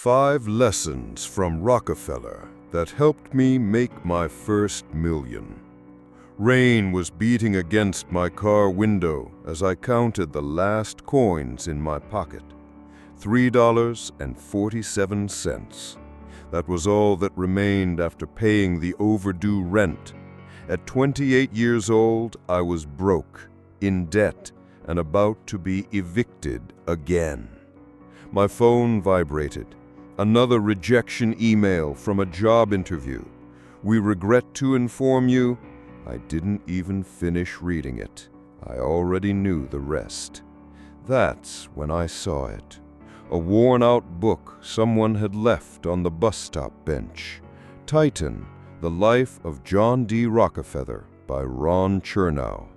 5 lessons from Rockefeller that helped me make my first million. Rain was beating against my car window as I counted the last coins in my pocket. $3.47. That was all that remained after paying the overdue rent. At 28 years old, I was broke, in debt, and about to be evicted again. My phone vibrated. Another rejection email from a job interview. We regret to inform you, I didn't even finish reading it. I already knew the rest. That's when I saw it. A worn-out book someone had left on the bus stop bench. Titan, The Life of John D. Rockefeller by Ron Chernow.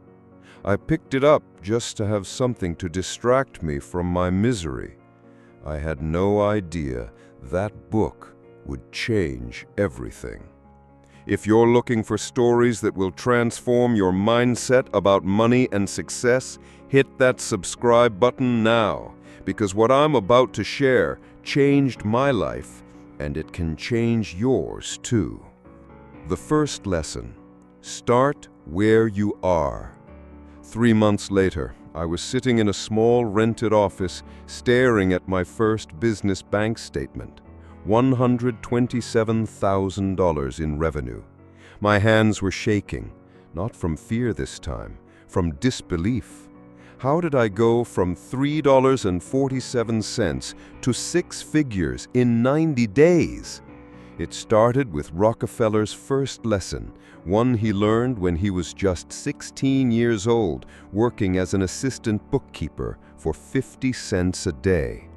I picked it up just to have something to distract me from my misery. I had no idea that book would change everything. If you're looking for stories that will transform your mindset about money and success, hit that subscribe button now, because what I'm about to share changed my life, and it can change yours too. The first lesson: start where you are. 3 months later, I was sitting in a small rented office staring at my first business bank statement. $127,000 in revenue. My hands were shaking, not from fear this time, from disbelief. How did I go from $3.47 to 6 figures in 90 days? It started with Rockefeller's first lesson, one he learned when he was just 16 years old, working as an assistant bookkeeper for 50 cents a day.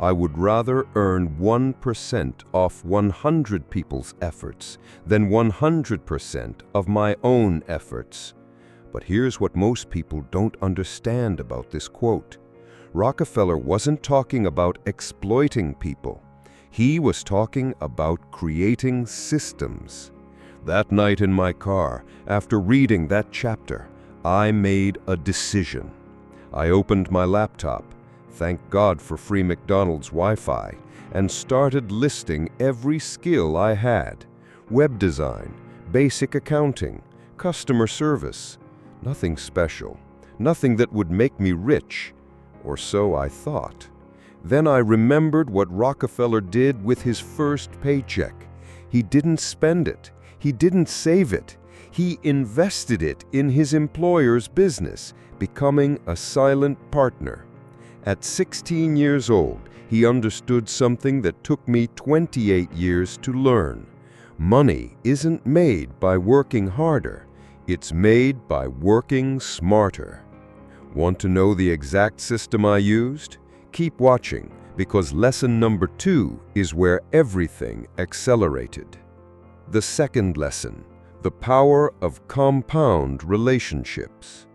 I would rather earn 1% off 100 people's efforts than 100% of my own efforts. But here's what most people don't understand about this quote. Rockefeller wasn't talking about exploiting people. He was talking about creating systems. That night in my car, after reading that chapter, I made a decision. I opened my laptop, thank God for free McDonald's Wi-Fi, and started listing every skill I had. Web design, basic accounting, customer service. Nothing special, nothing that would make me rich, or so I thought. Then I remembered what Rockefeller did with his first paycheck. He didn't spend it. He didn't save it. He invested it in his employer's business, becoming a silent partner. At 16 years old, he understood something that took me 28 years to learn. Money isn't made by working harder. It's made by working smarter. Want to know the exact system I used? Keep watching, because lesson number 2 is where everything accelerated. The second lesson: the power of compound relationships.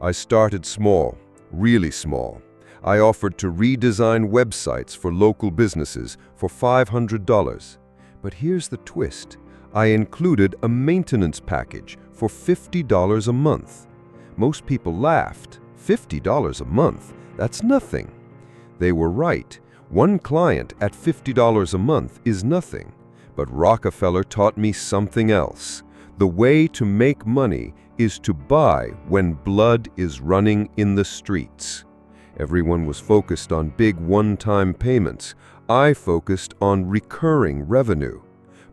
I started small, really small. I offered to redesign websites for local businesses for $500. But here's the twist. I included a maintenance package for $50 a month. Most people laughed. $50 a month? That's nothing. They were right. One client at $50 a month is nothing. But Rockefeller taught me something else. The way to make money is to buy when blood is running in the streets. Everyone was focused on big one-time payments. I focused on recurring revenue.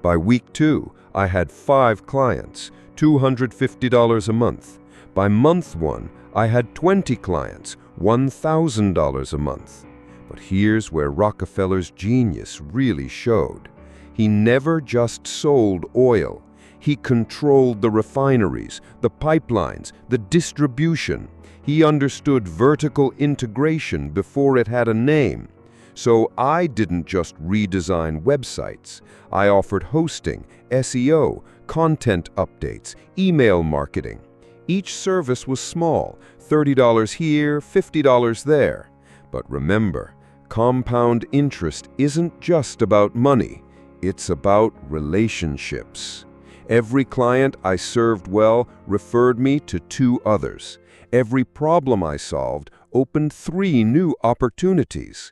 By week 2, I had 5 clients, $250 a month. By month 1, I had 20 clients, $1,000 a month. But here's where Rockefeller's genius really showed. He never just sold oil. He controlled the refineries, the pipelines, the distribution. He understood vertical integration before it had a name. So I didn't just redesign websites. I offered hosting, SEO, content updates, email marketing. Each service was small, $30 here, $50 there. But remember, compound interest isn't just about money. It's about relationships. Every client I served well referred me to 2 others. Every problem I solved opened 3 new opportunities.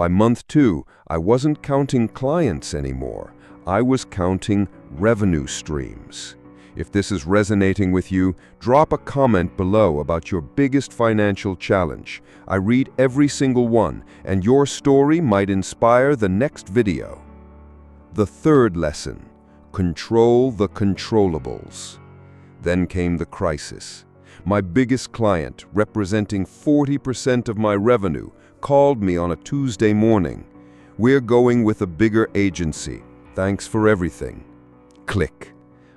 By month 2, I wasn't counting clients anymore. I was counting revenue streams. If this is resonating with you, drop a comment below about your biggest financial challenge. I read every single one, and your story might inspire the next video. The third lesson: control the controllables. Then came the crisis. My biggest client, representing 40% of my revenue, called me on a Tuesday morning. "We're going with a bigger agency. Thanks for everything." Click.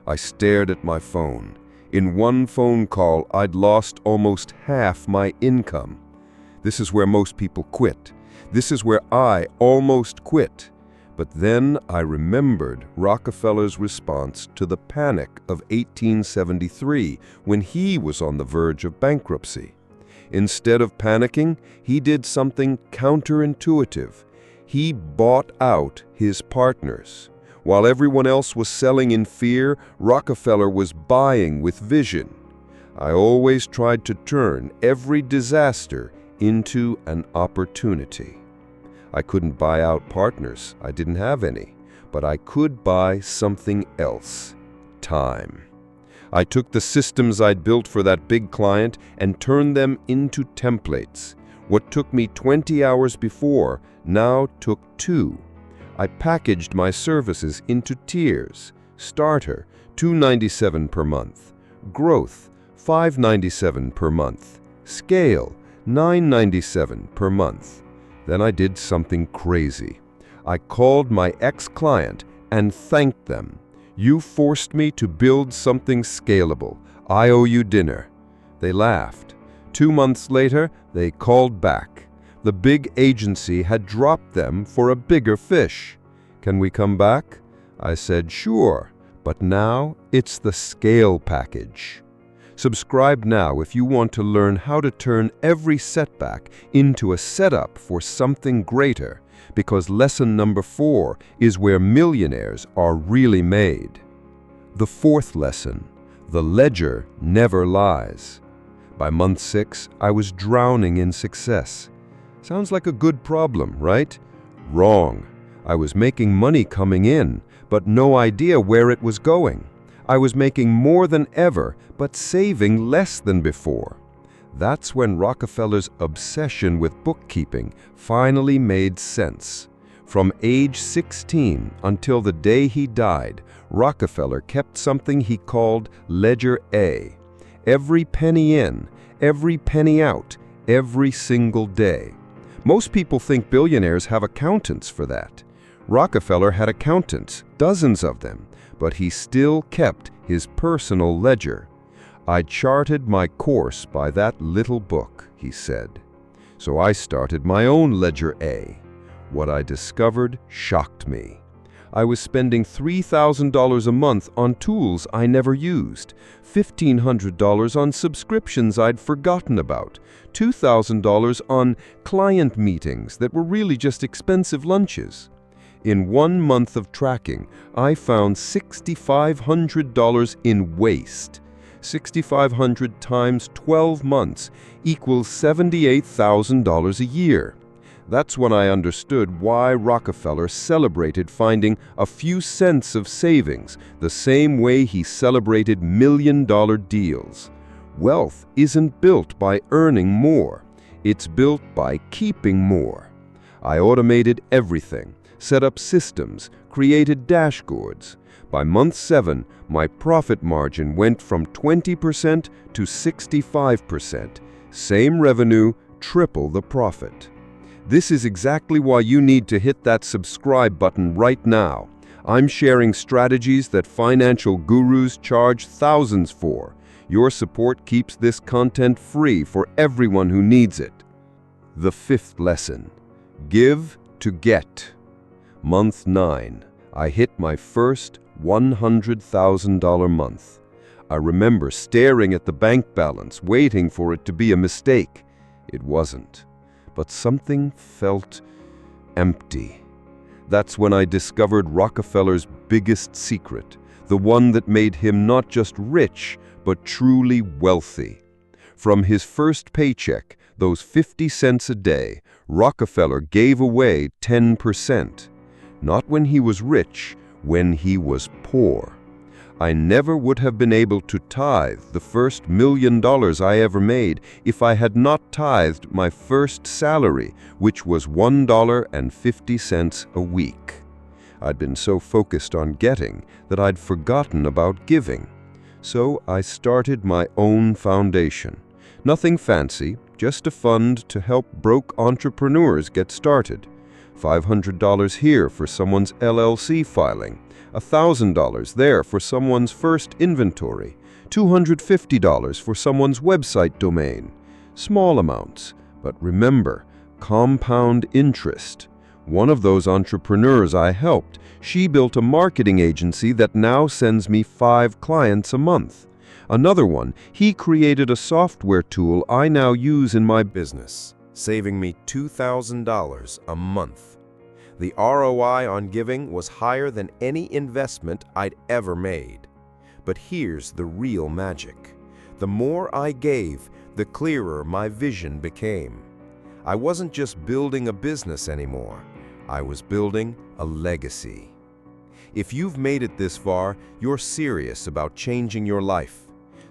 I stared at my phone. In one phone call, I'd lost almost half my income. This is where most people quit. This is where I almost quit. But then I remembered Rockefeller's response to the panic of 1873 when he was on the verge of bankruptcy. Instead of panicking, he did something counterintuitive. He bought out his partners. While everyone else was selling in fear, Rockefeller was buying with vision. I always tried to turn every disaster into an opportunity. I couldn't buy out partners. I didn't have any. But I could buy something else: time. I took the systems I'd built for that big client and turned them into templates. What took me 20 hours before now took 2. I packaged my services into tiers: Starter, $297 per month; Growth, $597 per month; Scale, $997 per month. Then I did something crazy. I called my ex-client and thanked them. "You forced me to build something scalable. I owe you dinner." They laughed. 2 months later, they called back. The big agency had dropped them for a bigger fish. "Can we come back?" I said, "Sure, but now it's the scale package." Subscribe now if you want to learn how to turn every setback into a setup for something greater, because lesson number 4 is where millionaires are really made. The fourth lesson: the ledger never lies. By month 6, I was drowning in success. Sounds like a good problem, right? Wrong. I was making money coming in, but no idea where it was going. I was making more than ever, but saving less than before. That's when Rockefeller's obsession with bookkeeping finally made sense. From age 16 until the day he died, Rockefeller kept something he called Ledger A. Every penny in, every penny out, every single day. Most people think billionaires have accountants for that. Rockefeller had accountants, dozens of them, but he still kept his personal ledger. "I charted my course by that little book," he said. So I started my own Ledger A. What I discovered shocked me. I was spending $3,000 a month on tools I never used, $1,500 on subscriptions I'd forgotten about, $2,000 on client meetings that were really just expensive lunches. In 1 month of tracking, I found $6,500 in waste. $6,500 times 12 months equals $78,000 a year. That's when I understood why Rockefeller celebrated finding a few cents of savings the same way he celebrated million-dollar deals. Wealth isn't built by earning more. It's built by keeping more. I automated everything, set up systems, created dashboards. By month 7, my profit margin went from 20% to 65%. Same revenue, triple the profit. This is exactly why you need to hit that subscribe button right now. I'm sharing strategies that financial gurus charge thousands for. Your support keeps this content free for everyone who needs it. The fifth lesson: give to get. Month 9, I hit my first $100,000 month. I remember staring at the bank balance, waiting for it to be a mistake. It wasn't. But something felt empty. That's when I discovered Rockefeller's biggest secret, the one that made him not just rich, but truly wealthy. From his first paycheck, those 50 cents a day, Rockefeller gave away 10%. Not when he was rich, when he was poor. I never would have been able to tithe the first $1 million I ever made if I had not tithed my first salary, which was $1.50 a week. I'd been so focused on getting that I'd forgotten about giving. So I started my own foundation. Nothing fancy, just a fund to help broke entrepreneurs get started. $500 here for someone's LLC filing, $1,000 there for someone's first inventory, $250 for someone's website domain. Small amounts, but remember, compound interest. One of those entrepreneurs I helped, she built a marketing agency that now sends me 5 clients a month. Another one, he created a software tool I now use in my business, saving me $2,000 a month. The ROI on giving was higher than any investment I'd ever made. But here's the real magic. The more I gave, the clearer my vision became. I wasn't just building a business anymore. I was building a legacy. If you've made it this far, you're serious about changing your life.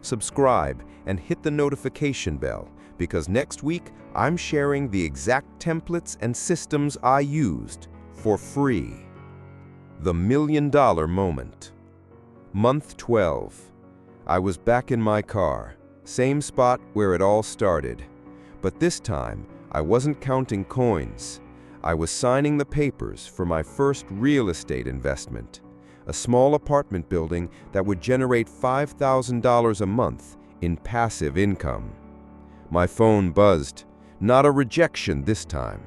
Subscribe and hit the notification bell, because next week I'm sharing the exact templates and systems I used for free. The $1 Million Moment. Month 12. I was back in my car, same spot where it all started. But this time, I wasn't counting coins. I was signing the papers for my first real estate investment, a small apartment building that would generate $5,000 a month in passive income. My phone buzzed. Not a rejection this time.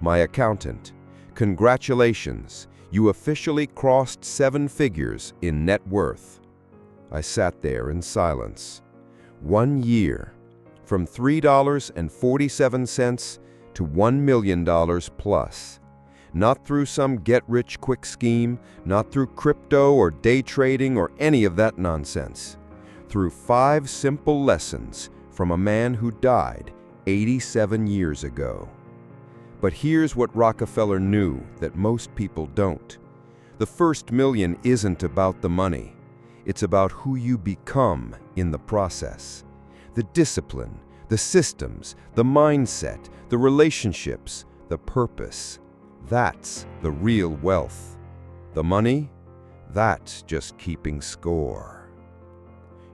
My accountant. Congratulations, you officially crossed 7 figures in net worth. I sat there in silence. 1 year, from $3.47 to $1 million plus. Not through some get-rich-quick scheme, not through crypto or day trading or any of that nonsense. Through 5 simple lessons from a man who died 87 years ago. But here's what Rockefeller knew that most people don't. The first million isn't about the money. It's about who you become in the process. The discipline, the systems, the mindset, the relationships, the purpose. That's the real wealth. The money? That's just keeping score.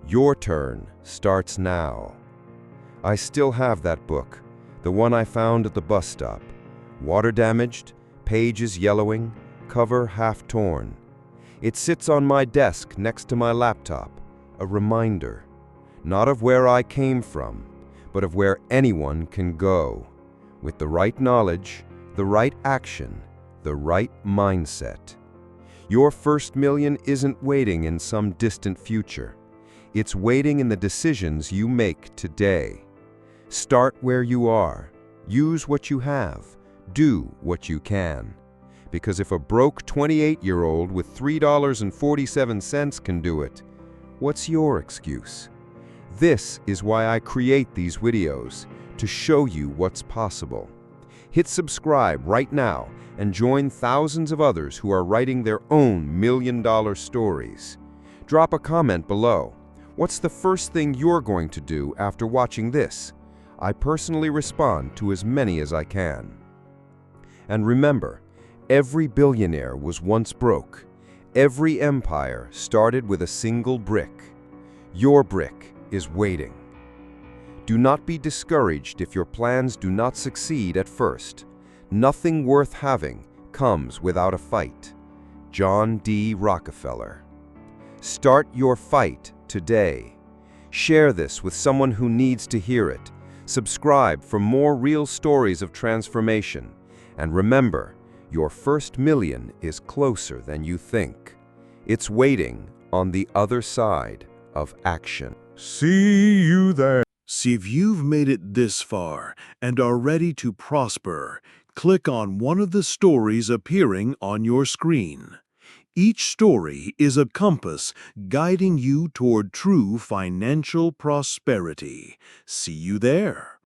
Your turn starts now. I still have that book, the one I found at the bus stop. Water damaged, pages yellowing, cover half torn. It sits on my desk next to my laptop, a reminder, not of where I came from, but of where anyone can go, with the right knowledge, the right action, the right mindset. Your first million isn't waiting in some distant future. It's waiting in the decisions you make today. Start where you are. Use what you have. Do what you can. Because if a broke 28-year-old with $3.47 can do it, what's your excuse? This is why I create these videos, to show you what's possible. Hit subscribe right now and join thousands of others who are writing their own $1 million stories. Drop a comment below. What's the first thing you're going to do after watching this? I personally respond to as many as I can. And remember, every billionaire was once broke. Every empire started with a single brick. Your brick is waiting. Do not be discouraged if your plans do not succeed at first. Nothing worth having comes without a fight. John D. Rockefeller. Start your fight today. Share this with someone who needs to hear it. Subscribe for more real stories of transformation. And remember, your first million is closer than you think. It's waiting on the other side of action. See you there. See if you've made it this far and are ready to prosper. Click on one of the stories appearing on your screen. Each story is a compass guiding you toward true financial prosperity. See you there.